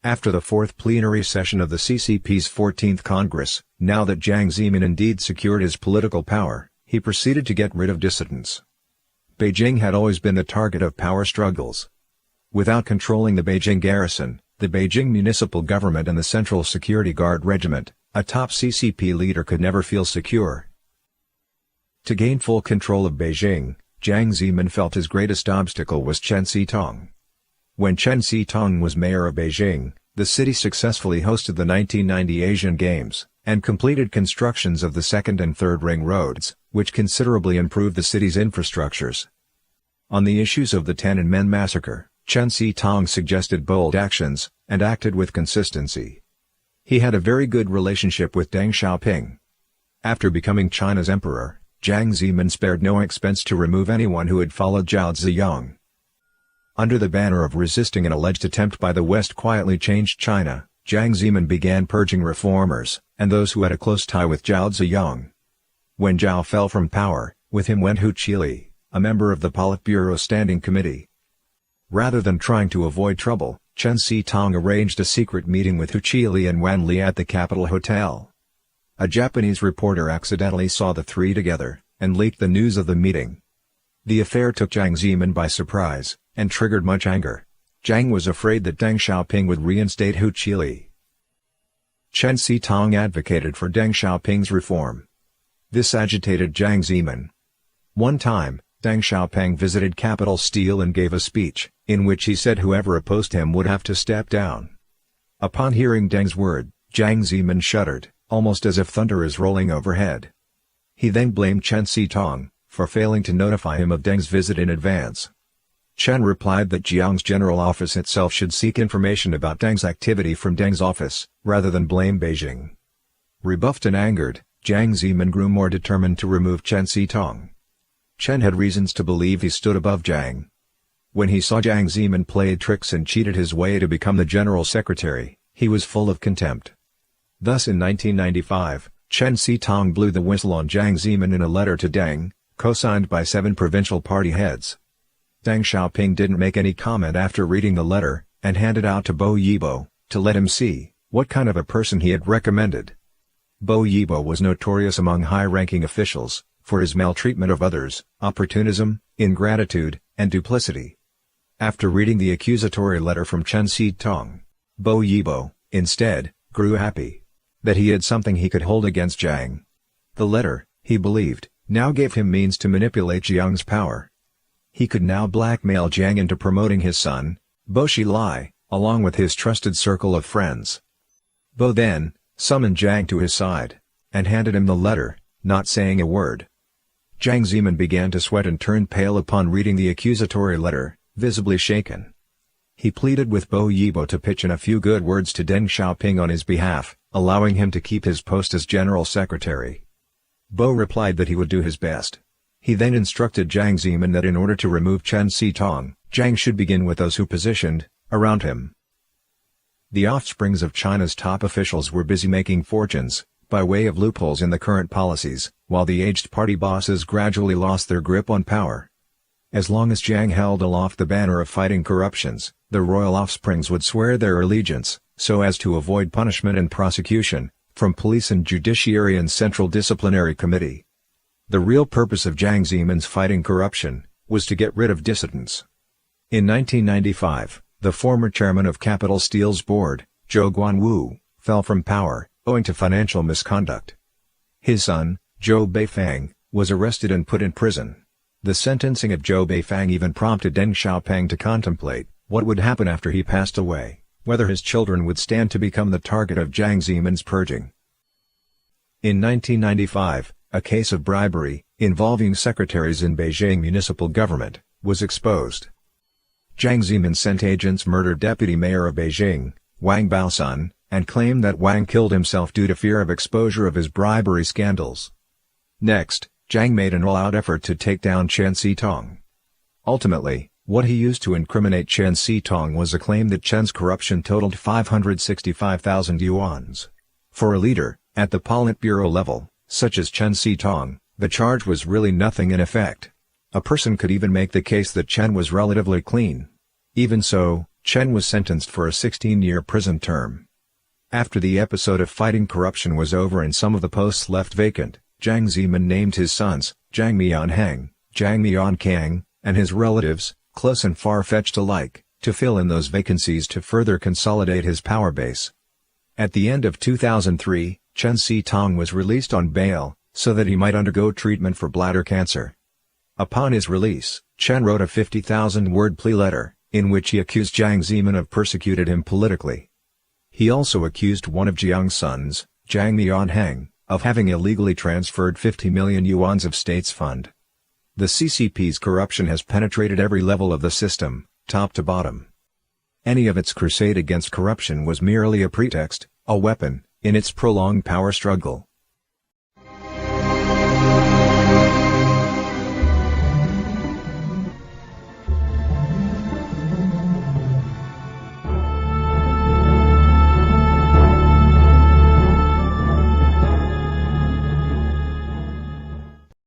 After the fourth plenary session of the CCP's 14th Congress, now that Jiang Zemin indeed secured his political power, he proceeded to get rid of dissidents. Beijing had always been the target of power struggles. Without controlling the Beijing garrison, the Beijing municipal government and the Central Security Guard Regiment, a top CCP leader could never feel secure. To gain full control of Beijing, Jiang Zemin felt his greatest obstacle was Chen Sitong. When Chen Sitong was mayor of Beijing, the city successfully hosted the 1990 Asian Games, and completed constructions of the second and third ring roads, which considerably improved the city's infrastructures. On the issues of the Tiananmen massacre, Chen Sitong suggested bold actions, and acted with consistency. He had a very good relationship with Deng Xiaoping. After becoming China's emperor, Jiang Zemin spared no expense to remove anyone who had followed Zhao Ziyang. Under the banner of resisting an alleged attempt by the West quietly changed China, Jiang Zemin began purging reformers, and those who had a close tie with Zhao Ziyang. When Zhao fell from power, with him went Hu Qili, a member of the Politburo Standing Committee. Rather than trying to avoid trouble, Chen Sitong arranged a secret meeting with Hu Qili and Wan Li at the Capitol Hotel. A Japanese reporter accidentally saw the three together, and leaked the news of the meeting. The affair took Jiang Zemin by surprise, and triggered much anger. Jiang was afraid that Deng Xiaoping would reinstate Hu Qili. Chen Sitong advocated for Deng Xiaoping's reform. This agitated Jiang Zemin. One time, Deng Xiaoping visited Capitol Steel and gave a speech, in which he said whoever opposed him would have to step down. Upon hearing Deng's word, Jiang Zemin shuddered, almost as if thunder is rolling overhead. He then blamed Chen Sitong for failing to notify him of Deng's visit in advance. Chen replied that Jiang's general office itself should seek information about Deng's activity from Deng's office, rather than blame Beijing. Rebuffed and angered, Jiang Zemin grew more determined to remove Chen Sitong. Chen had reasons to believe he stood above Jiang. When he saw Jiang Zemin played tricks and cheated his way to become the general secretary, he was full of contempt. Thus in 1995, Chen Sitong blew the whistle on Jiang Zemin in a letter to Deng, co-signed by 7 provincial party heads. Deng Xiaoping didn't make any comment after reading the letter, and handed out to Bo Yibo, to let him see what kind of a person he had recommended. Bo Yibo was notorious among high-ranking officials for his maltreatment of others, opportunism, ingratitude, and duplicity. After reading the accusatory letter from Chen Sitong, Bo Yibo, instead, grew happy that he had something he could hold against Jiang. The letter, he believed, now gave him means to manipulate Jiang's power. He could now blackmail Jiang into promoting his son, Bo Xilai, along with his trusted circle of friends. Bo then summoned Jiang to his side, and handed him the letter, not saying a word. Jiang Zemin began to sweat and turned pale upon reading the accusatory letter, visibly shaken. He pleaded with Bo Yibo to pitch in a few good words to Deng Xiaoping on his behalf, allowing him to keep his post as general secretary. Bo replied that he would do his best. He then instructed Jiang Zemin that in order to remove Chen Sitong, Jiang should begin with those who positioned around him. The offsprings of China's top officials were busy making fortunes by way of loopholes in the current policies, while the aged party bosses gradually lost their grip on power. As long as Jiang held aloft the banner of fighting corruptions, the royal offsprings would swear their allegiance, so as to avoid punishment and prosecution from police and judiciary and Central Disciplinary Committee. The real purpose of Jiang Zemin's fighting corruption was to get rid of dissidents. In 1995, the former chairman of Capitol Steel's board, Zhou Guanwu, fell from power, owing to financial misconduct. His son, Zhou Beifang, was arrested and put in prison. The sentencing of Zhou Beifang even prompted Deng Xiaoping to contemplate what would happen after he passed away, whether his children would stand to become the target of Jiang Zemin's purging. In 1995, a case of bribery, involving secretaries in Beijing municipal government, was exposed. Jiang Zemin sent agents murder Deputy Mayor of Beijing, Wang Baosun, and claimed that Wang killed himself due to fear of exposure of his bribery scandals. Next, Jiang made an all-out effort to take down Chen Sitong. Ultimately, what he used to incriminate Chen Sitong was a claim that Chen's corruption totaled 565,000 yuans. For a leader, at the Politburo level, such as Chen Sitong, the charge was really nothing in effect. A person could even make the case that Chen was relatively clean. Even so, Chen was sentenced for a 16-year prison term. After the episode of fighting corruption was over and some of the posts left vacant, Jiang Zemin named his sons, Jiang Mianheng, Jiang Miankang, and his relatives, close and far-fetched alike, to fill in those vacancies to further consolidate his power base. At the end of 2003, Chen Xitong was released on bail, so that he might undergo treatment for bladder cancer. Upon his release, Chen wrote a 50,000-word plea letter, in which he accused Jiang Zemin of persecuted him politically. He also accused one of Jiang's sons, Jiang Mianheng, of having illegally transferred 50 million yuans of state's fund. The CCP's corruption has penetrated every level of the system, top to bottom. Any of its crusade against corruption was merely a pretext, a weapon, in its prolonged power struggle.